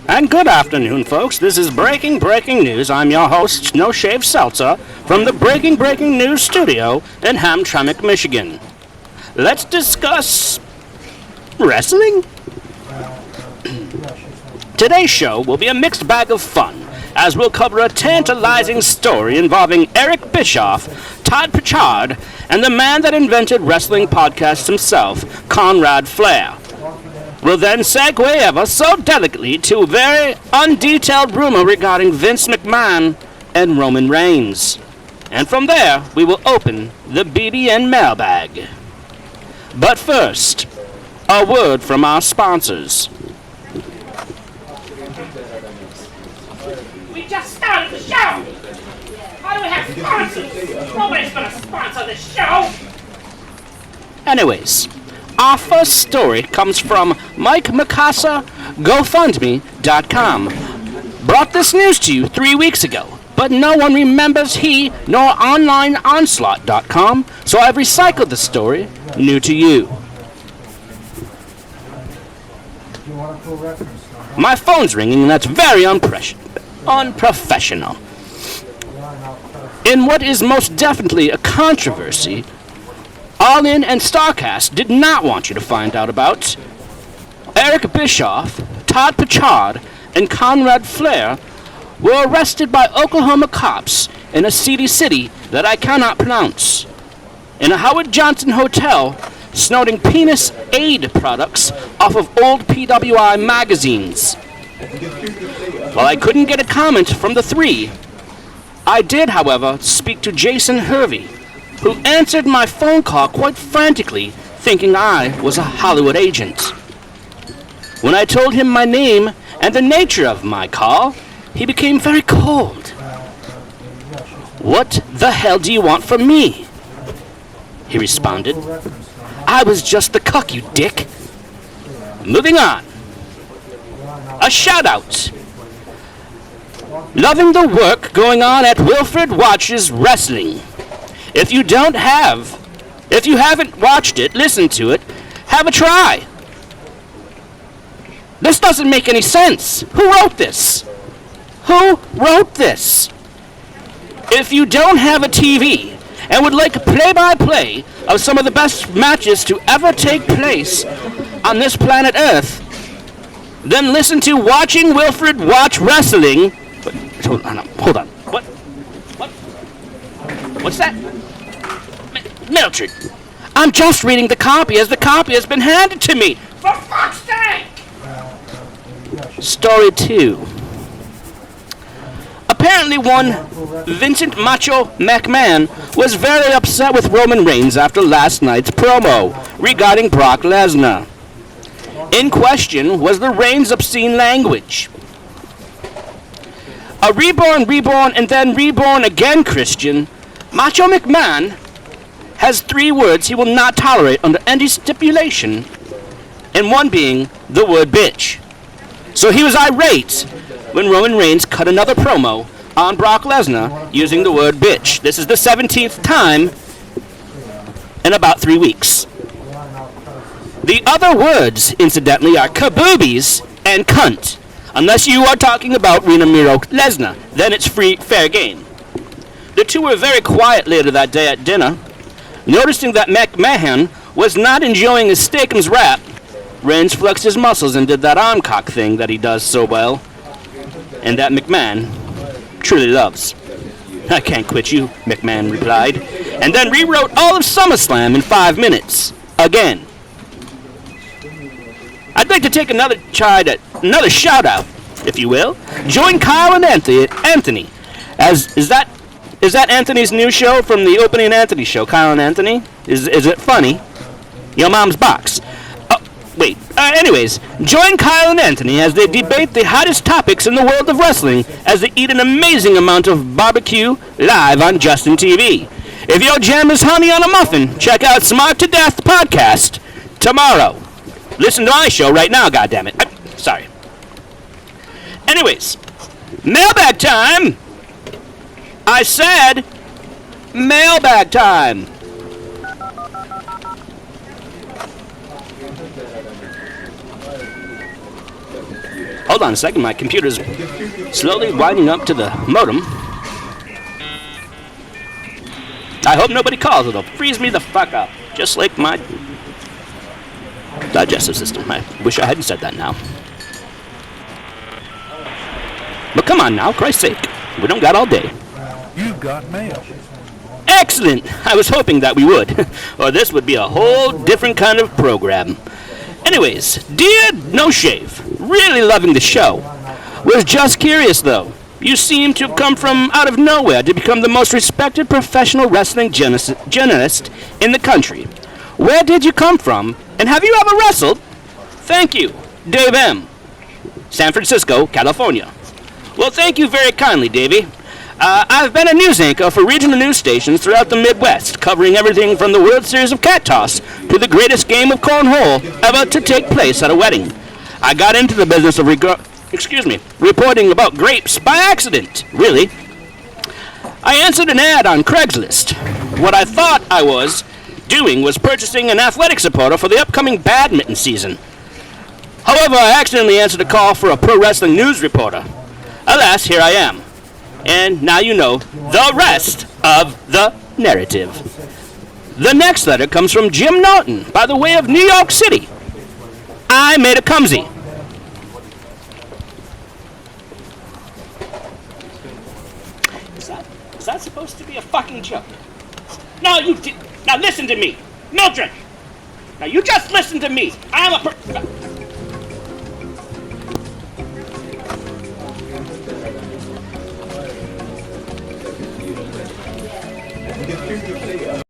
And good afternoon, folks. This is Breaking News. I'm your host, No Shave Seltzer, from the Breaking News studio in Hamtramck, Michigan. Let's discuss wrestling? Today's show will be a mixed bag of fun, as we'll cover a tantalizing story involving Eric Bischoff, Tod Pritchard, and the man that invented wrestling podcasts himself, Conrad Flair. We'll then segue ever so delicately to a very undetailed rumor regarding Vince McMahon and Roman Reigns. And from there, we will open the BBN mailbag. But first, a word from our sponsors. We just started the show! Why do we have sponsors? Nobody's gonna sponsor this show! Anyways, our first story comes from Mike Mikasa, GoFundMe.com. Brought this news to you 3 weeks ago, but no one remembers he nor OnlineOnslaught.com, so I've recycled the story, new to you. My phone's ringing, and that's very unprofessional. In what is most definitely a controversy, All In and StarCast did not want you to find out about. Eric Bischoff, Tod Pritchard, and Conrad Flair were arrested by Oklahoma cops in a seedy city that I cannot pronounce, in a Howard Johnson hotel, snorting penis aid products off of old PWI magazines. While I couldn't get a comment from the three, I did, however, speak to Jason Hervey, who answered my phone call quite frantically, thinking I was a Hollywood agent. When I told him my name and the nature of my call, he became very cold. "What the hell do you want from me?" he responded. "I was just the cuck, you dick." Moving on. A shout-out. Loving the work going on at Wilfred Watches Wrestling. If you haven't watched it, listen to it, have a try. This doesn't make any sense. Who wrote this? If you don't have a TV and would like a play-by-play of some of the best matches to ever take place on this planet Earth, then listen to Watching Wilfred Watch Wrestling. Hold on. What? What's that? Mildred, I'm just reading the copy as the copy has been handed to me. For fuck's sake! Story 2. Apparently one Vincent Macho McMahon was very upset with Roman Reigns after last night's promo regarding Brock Lesnar. In question was the Reigns obscene language. A reborn, and then reborn again Christian, Macho McMahon has 3 words he will not tolerate under any stipulation, and one being the word bitch. So he was irate when Roman Reigns cut another promo on Brock Lesnar using the word bitch. This is the 17th time in about 3 weeks. The other words, incidentally, are kaboobies and cunt. Unless you are talking about Ramiro Lesnar, then it's fair game. The two were very quiet later that day at dinner. Noticing that McMahon was not enjoying his steakums wrap, Reigns flexed his muscles and did that arm cock thing that he does so well, and that McMahon truly loves. "I can't quit you," McMahon replied, and then rewrote all of SummerSlam in 5 minutes. Again. I'd like to take another shout-out, if you will. Join Kyle and Anthony. Is that Anthony's new show from the Opening Anthony show, Kyle and Anthony? Is it funny? Your mom's box. Oh, wait. Anyways, join Kyle and Anthony as they debate the hottest topics in the world of wrestling as they eat an amazing amount of barbecue live on Justin TV. If your jam is honey on a muffin, check out Smart to Death podcast tomorrow. Listen to my show right now, goddammit. Sorry. Anyways, mailbag time! I said mailbag time! Hold on a second, my computer's slowly winding up to the modem. I hope nobody calls. It'll freeze me the fuck up. Just like my digestive system. I wish I hadn't said that now. But come on now, Christ's sake. We don't got all day. You've got mail. Excellent! I was hoping that we would. Or this would be a whole different kind of program. Anyways, dear No Shave, really loving the show. Was just curious though. You seem to have come from out of nowhere to become the most respected professional wrestling journalist in the country. Where did you come from, and have you ever wrestled? Thank you, Dave M. San Francisco, California. Well, thank you very kindly, Davey. I've been a news anchor for regional news stations throughout the Midwest, covering everything from the World Series of Cat Toss to the greatest game of cornhole ever to take place at a wedding. I got into the business of reporting about grapes by accident, really. I answered an ad on Craigslist. What I thought I was doing was purchasing an athletic supporter for the upcoming badminton season. However, I accidentally answered a call for a pro wrestling news reporter. Alas, here I am. And now you know the rest of the narrative. The next letter comes from Jim Norton, by the way of New York City. I made a cumsy. Is that supposed to be a fucking joke? No, you did. Now listen to me. Mildred. Now you just listen to me.